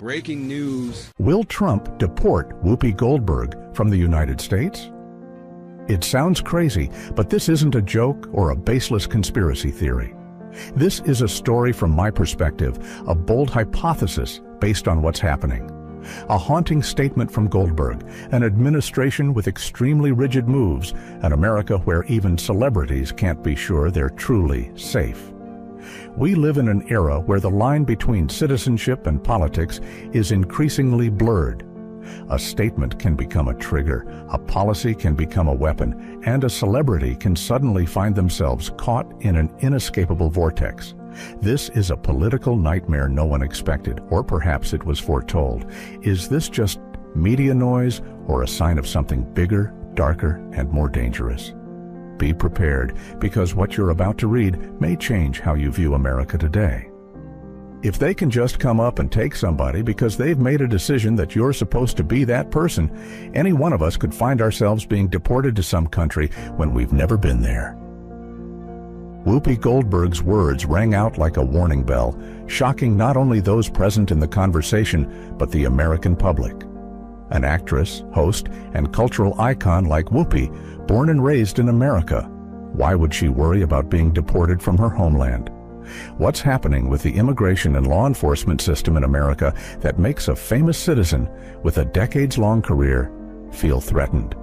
Breaking news. Will Trump deport Whoopi Goldberg from the United States? It sounds crazy, but this isn't a joke or a baseless conspiracy theory. This is a story from my perspective, a bold hypothesis based on what's happening. A haunting statement from Goldberg, an administration with extremely rigid moves, an America where even celebrities can't be sure they're truly safe. We live in an era where the line between citizenship and politics is increasingly blurred. A statement can become a trigger, a policy can become a weapon, and a celebrity can suddenly find themselves caught in an inescapable vortex. This is a political nightmare no one expected, or perhaps it was foretold. Is this just media noise or a sign of something bigger, darker, and more dangerous? Be prepared, because what you're about to read may change how you view America today. If they can just come up and take somebody because they've made a decision that you're supposed to be that person, any one of us could find ourselves being deported to some country when we've never been there. Whoopi Goldberg's words rang out like a warning bell, shocking not only those present in the conversation, but the American public. An actress, host, and cultural icon like Whoopi, born and raised in America, why would she worry about being deported from her homeland? What's happening with the immigration and law enforcement system in America that makes a famous citizen with a decades-long career feel threatened?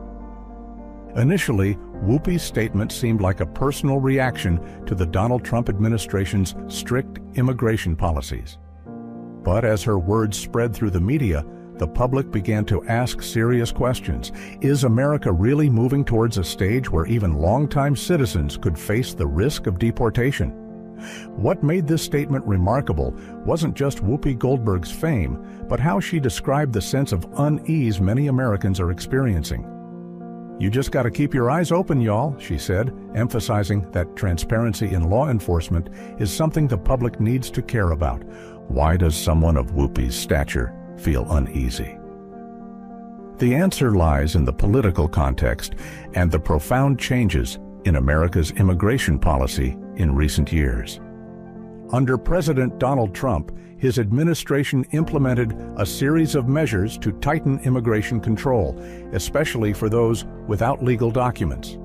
Initially, Whoopi's statement seemed like a personal reaction to the Donald Trump administration's strict immigration policies. But as her words spread through the media, the public began to ask serious questions. Is America really moving towards a stage where even longtime citizens could face the risk of deportation? What made this statement remarkable wasn't just Whoopi Goldberg's fame, but how she described the sense of unease many Americans are experiencing. "You just got to keep your eyes open, y'all," she said, emphasizing that transparency in law enforcement is something the public needs to care about. Why does someone of Whoopi's stature feel uneasy? The answer lies in the political context and the profound changes in America's immigration policy in recent years. Under President Donald Trump, his administration implemented a series of measures to tighten immigration control, especially for those without legal documents.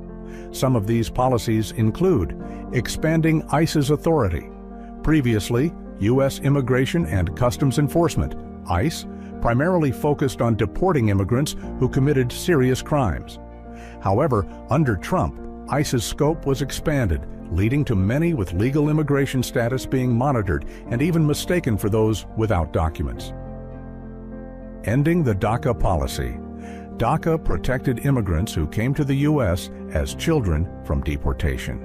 Some of these policies include expanding ICE's authority. Previously, U.S. Immigration and Customs Enforcement, ICE, primarily focused on deporting immigrants who committed serious crimes. However, under Trump, ICE's scope was expanded, leading to many with legal immigration status being monitored and even mistaken for those without documents. Ending the DACA policy. DACA protected immigrants who came to the U.S. as children from deportation.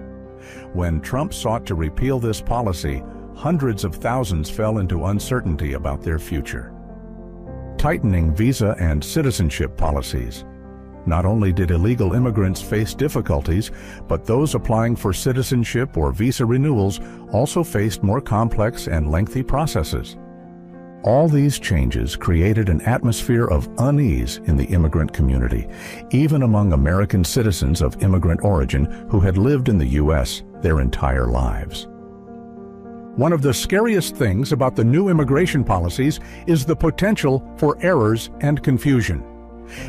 When Trump sought to repeal this policy, hundreds of thousands fell into uncertainty about their future. Tightening visa and citizenship policies. Not only did illegal immigrants face difficulties, but those applying for citizenship or visa renewals also faced more complex and lengthy processes. All these changes created an atmosphere of unease in the immigrant community, even among American citizens of immigrant origin who had lived in the U.S. their entire lives. One of the scariest things about the new immigration policies is the potential for errors and confusion.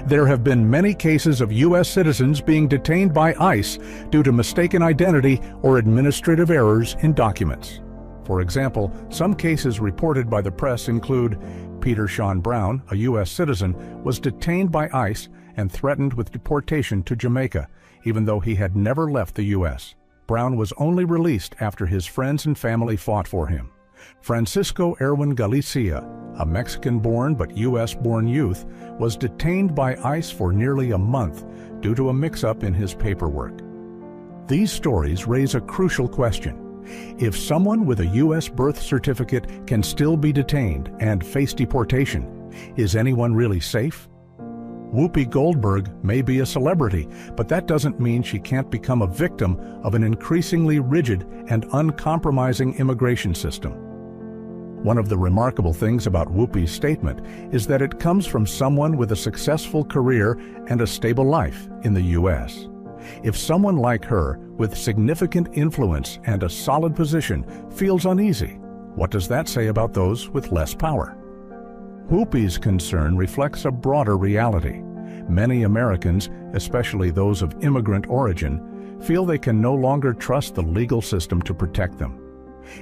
There have been many cases of U.S. citizens being detained by ICE due to mistaken identity or administrative errors in documents. For example, some cases reported by the press include Peter Sean Brown, a U.S. citizen, was detained by ICE and threatened with deportation to Jamaica, even though he had never left the U.S. Brown was only released after his friends and family fought for him. Francisco Erwin Galicia, a Mexican-born but U.S.-born youth, was detained by ICE for nearly a month due to a mix-up in his paperwork. These stories raise a crucial question. If someone with a U.S. birth certificate can still be detained and face deportation, is anyone really safe? Whoopi Goldberg may be a celebrity, but that doesn't mean she can't become a victim of an increasingly rigid and uncompromising immigration system. One of the remarkable things about Whoopi's statement is that it comes from someone with a successful career and a stable life in the U.S. If someone like her, with significant influence and a solid position, feels uneasy, what does that say about those with less power? Whoopi's concern reflects a broader reality. Many Americans, especially those of immigrant origin, feel they can no longer trust the legal system to protect them.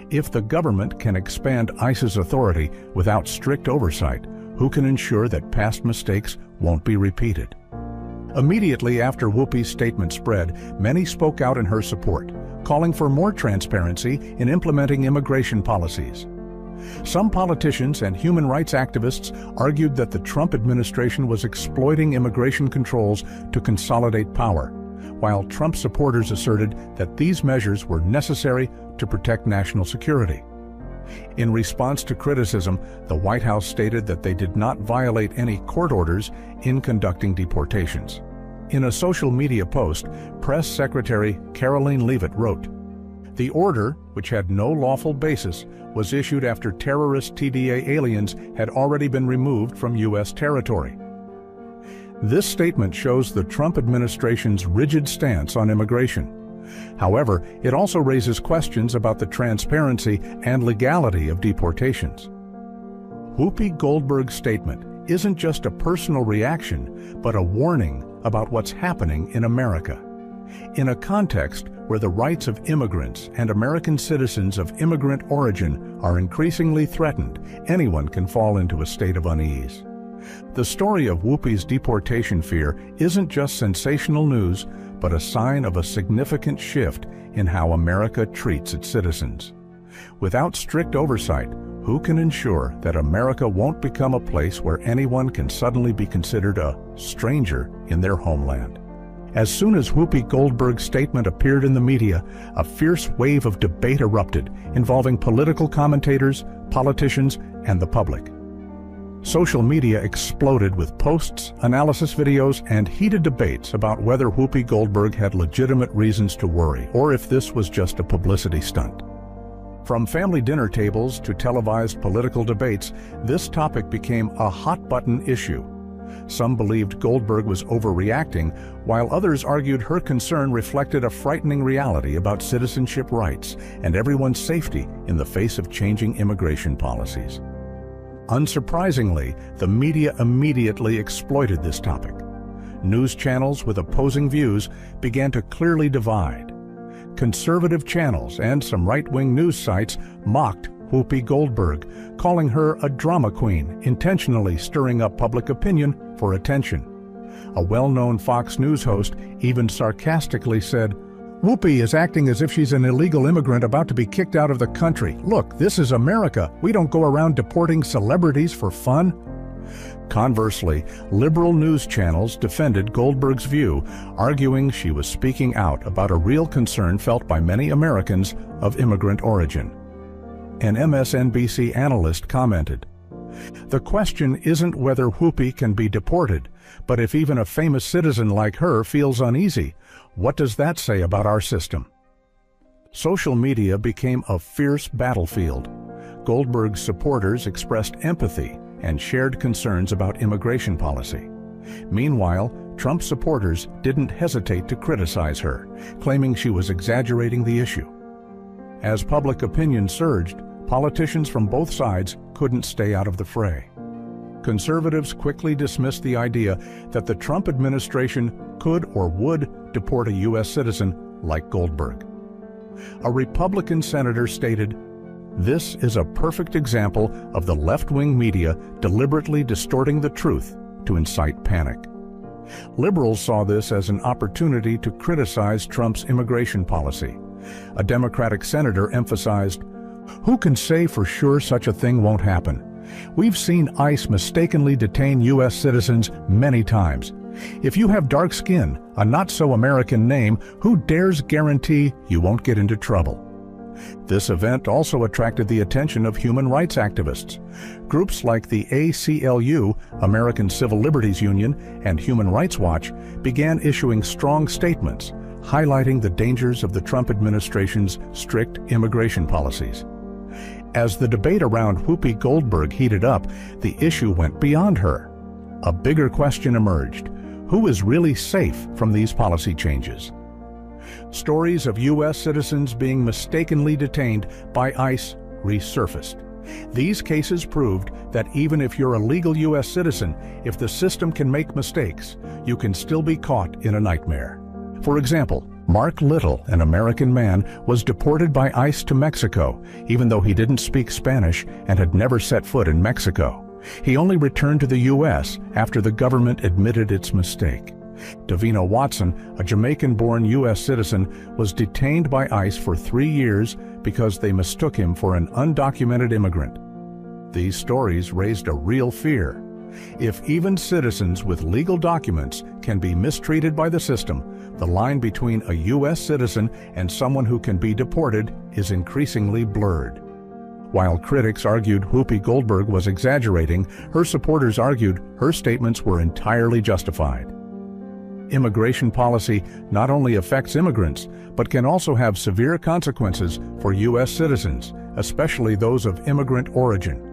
If the government can expand ICE's authority without strict oversight, who can ensure that past mistakes won't be repeated? Immediately after Whoopi's statement spread, many spoke out in her support, calling for more transparency in implementing immigration policies. Some politicians and human rights activists argued that the Trump administration was exploiting immigration controls to consolidate power, while Trump supporters asserted that these measures were necessary to protect national security. In response to criticism, the White House stated that they did not violate any court orders in conducting deportations. In a social media post, Press Secretary Karoline Leavitt wrote, "The order, which had no lawful basis, was issued after terrorist TDA aliens had already been removed from U.S. territory." This statement shows the Trump administration's rigid stance on immigration. However, it also raises questions about the transparency and legality of deportations. Whoopi Goldberg's statement isn't just a personal reaction, but a warning about what's happening in America. In a context where the rights of immigrants and American citizens of immigrant origin are increasingly threatened, anyone can fall into a state of unease. The story of Whoopi's deportation fear isn't just sensational news, but a sign of a significant shift in how America treats its citizens. Without strict oversight, who can ensure that America won't become a place where anyone can suddenly be considered a stranger in their homeland? As soon as Whoopi Goldberg's statement appeared in the media, a fierce wave of debate erupted, involving political commentators, politicians, and the public. Social media exploded with posts, analysis videos, and heated debates about whether Whoopi Goldberg had legitimate reasons to worry, or if this was just a publicity stunt. From family dinner tables to televised political debates, this topic became a hot-button issue. Some believed Goldberg was overreacting, while others argued her concern reflected a frightening reality about citizenship rights and everyone's safety in the face of changing immigration policies. Unsurprisingly, the media immediately exploited this topic. News channels with opposing views began to clearly divide. Conservative channels and some right-wing news sites mocked Whoopi Goldberg, calling her a drama queen, intentionally stirring up public opinion for attention. A well-known Fox News host even sarcastically said, "Whoopi is acting as if she's an illegal immigrant about to be kicked out of the country. Look, this is America. We don't go around deporting celebrities for fun." Conversely, liberal news channels defended Goldberg's view, arguing she was speaking out about a real concern felt by many Americans of immigrant origin. An MSNBC analyst commented, "The question isn't whether Whoopi can be deported, but if even a famous citizen like her feels uneasy, what does that say about our system?" Social media became a fierce battlefield. Goldberg's supporters expressed empathy and shared concerns about immigration policy. Meanwhile, Trump supporters didn't hesitate to criticize her, claiming she was exaggerating the issue. As public opinion surged, politicians from both sides couldn't stay out of the fray. Conservatives quickly dismissed the idea that the Trump administration could or would deport a U.S. citizen like Goldberg. A Republican senator stated, "This is a perfect example of the left-wing media deliberately distorting the truth to incite panic." Liberals saw this as an opportunity to criticize Trump's immigration policy. A Democratic senator emphasized, "Who can say for sure such a thing won't happen? We've seen ICE mistakenly detain U.S. citizens many times. If you have dark skin, a not-so-American name, who dares guarantee you won't get into trouble?" This event also attracted the attention of human rights activists. Groups like the ACLU, American Civil Liberties Union, and Human Rights Watch began issuing strong statements, highlighting the dangers of the Trump administration's strict immigration policies. As the debate around Whoopi Goldberg heated up, the issue went beyond her. A bigger question emerged: who is really safe from these policy changes? Stories of U.S. citizens being mistakenly detained by ICE resurfaced. These cases proved that even if you're a legal U.S. citizen, if the system can make mistakes, you can still be caught in a nightmare. For example, Mark Little, an American man, was deported by ICE to Mexico, even though he didn't speak Spanish and had never set foot in Mexico. He only returned to the U.S. after the government admitted its mistake. Davina Watson, a Jamaican-born U.S. citizen, was detained by ICE for 3 years because they mistook him for an undocumented immigrant. These stories raised a real fear. If even citizens with legal documents can be mistreated by the system, the line between a U.S. citizen and someone who can be deported is increasingly blurred. While critics argued Whoopi Goldberg was exaggerating, her supporters argued her statements were entirely justified. Immigration policy not only affects immigrants, but can also have severe consequences for U.S. citizens, especially those of immigrant origin.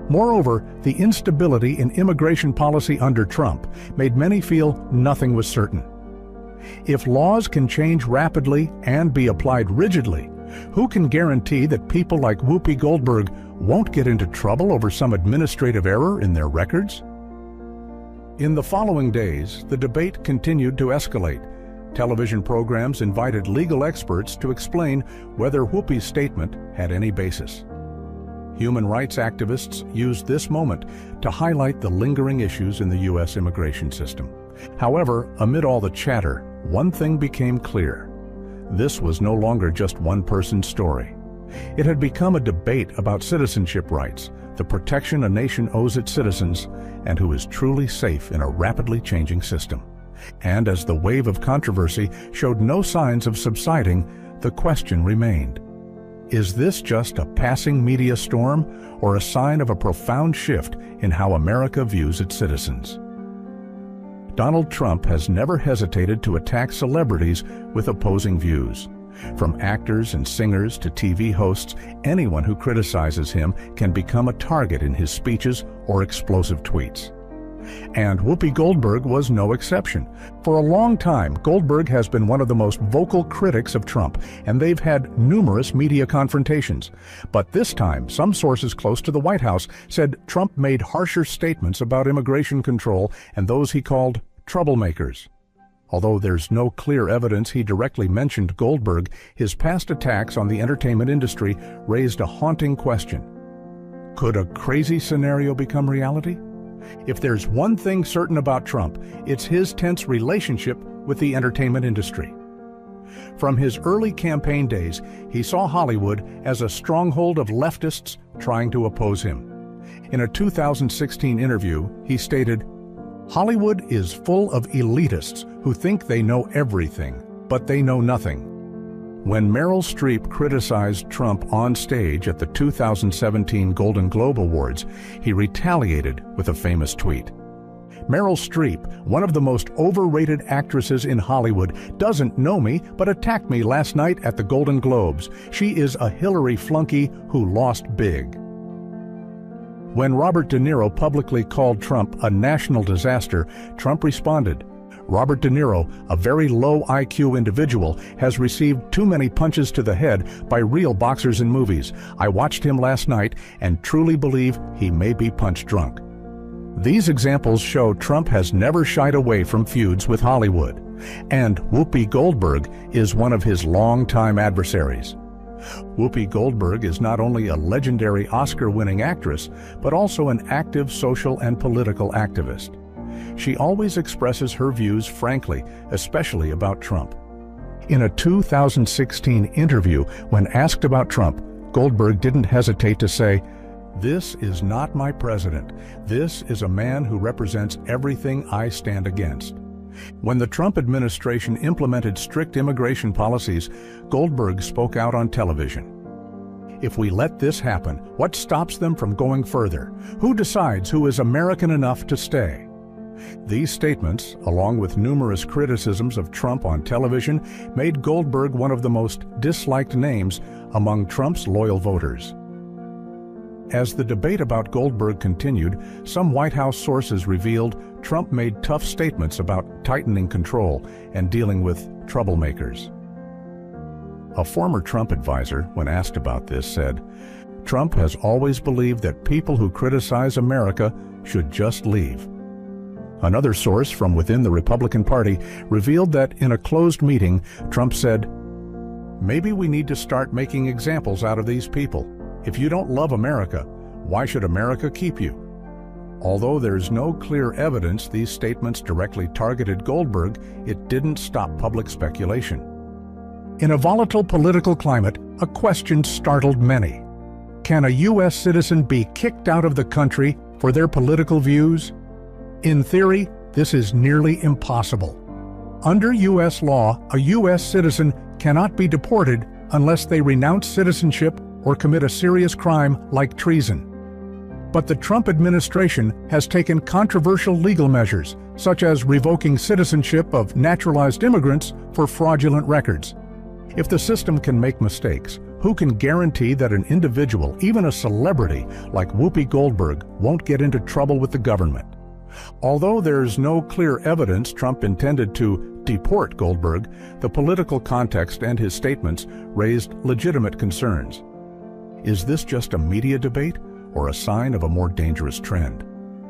Moreover, the instability in immigration policy under Trump made many feel nothing was certain. If laws can change rapidly and be applied rigidly, who can guarantee that people like Whoopi Goldberg won't get into trouble over some administrative error in their records? In the following days, the debate continued to escalate. Television programs invited legal experts to explain whether Whoopi's statement had any basis. Human rights activists used this moment to highlight the lingering issues in the U.S. immigration system. However, amid all the chatter, one thing became clear. This was no longer just one person's story. It had become a debate about citizenship rights, the protection a nation owes its citizens, and who is truly safe in a rapidly changing system. And as the wave of controversy showed no signs of subsiding, the question remained: is this just a passing media storm or a sign of a profound shift in how America views its citizens? Donald Trump has never hesitated to attack celebrities with opposing views. From actors and singers to TV hosts, anyone who criticizes him can become a target in his speeches or explosive tweets. And Whoopi Goldberg was no exception. For a long time, Goldberg has been one of the most vocal critics of Trump, and they've had numerous media confrontations. But this time, some sources close to the White House said Trump made harsher statements about immigration control and those he called troublemakers. Although there's no clear evidence he directly mentioned Goldberg, his past attacks on the entertainment industry raised a haunting question. Could a crazy scenario become reality? If there's one thing certain about Trump, it's his tense relationship with the entertainment industry. From his early campaign days, he saw Hollywood as a stronghold of leftists trying to oppose him. In a 2016 interview, he stated, "Hollywood is full of elitists who think they know everything, but they know nothing." When Meryl Streep criticized Trump on stage at the 2017 Golden Globe Awards, he retaliated with a famous tweet. "Meryl Streep, one of the most overrated actresses in Hollywood, doesn't know me but attacked me last night at the Golden Globes. She is a Hillary flunky who lost big." When Robert De Niro publicly called Trump a national disaster, Trump responded, "Robert De Niro, a very low IQ individual, has received too many punches to the head by real boxers in movies. I watched him last night and truly believe he may be punch drunk." These examples show Trump has never shied away from feuds with Hollywood, and Whoopi Goldberg is one of his longtime adversaries. Whoopi Goldberg is not only a legendary Oscar-winning actress, but also an active social and political activist. She always expresses her views frankly, especially about Trump. In a 2016 interview, when asked about Trump, Goldberg didn't hesitate to say, "This is not my president. This is a man who represents everything I stand against." When the Trump administration implemented strict immigration policies, Goldberg spoke out on television. "If we let this happen, what stops them from going further? Who decides who is American enough to stay?" These statements, along with numerous criticisms of Trump on television, made Goldberg one of the most disliked names among Trump's loyal voters. As the debate about Goldberg continued, some White House sources revealed Trump made tough statements about tightening control and dealing with troublemakers. A former Trump advisor, when asked about this, said, Trump has always believed that people who criticize America should just leave. Another source from within the Republican Party revealed that in a closed meeting, Trump said, "Maybe we need to start making examples out of these people. If you don't love America, why should America keep you?" Although there's no clear evidence these statements directly targeted Goldberg, it didn't stop public speculation. In a volatile political climate, a question startled many. Can a U.S. citizen be kicked out of the country for their political views? In theory, this is nearly impossible. Under U.S. law, a U.S. citizen cannot be deported unless they renounce citizenship or commit a serious crime like treason. But the Trump administration has taken controversial legal measures, such as revoking citizenship of naturalized immigrants for fraudulent records. If the system can make mistakes, who can guarantee that an individual, even a celebrity like Whoopi Goldberg, won't get into trouble with the government? Although there's no clear evidence Trump intended to deport Goldberg, the political context and his statements raised legitimate concerns. Is this just a media debate or a sign of a more dangerous trend?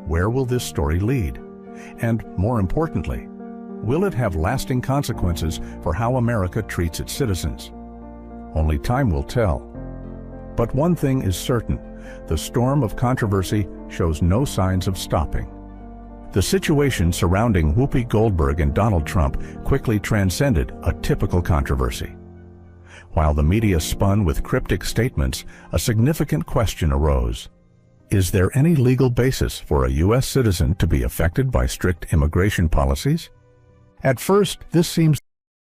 Where will this story lead? And more importantly, will it have lasting consequences for how America treats its citizens? Only time will tell. But one thing is certain: the storm of controversy shows no signs of stopping. The situation surrounding Whoopi Goldberg and Donald Trump quickly transcended a typical controversy. While the media spun with cryptic statements, a significant question arose. Is there any legal basis for a U.S. citizen to be affected by strict immigration policies? At first, this seems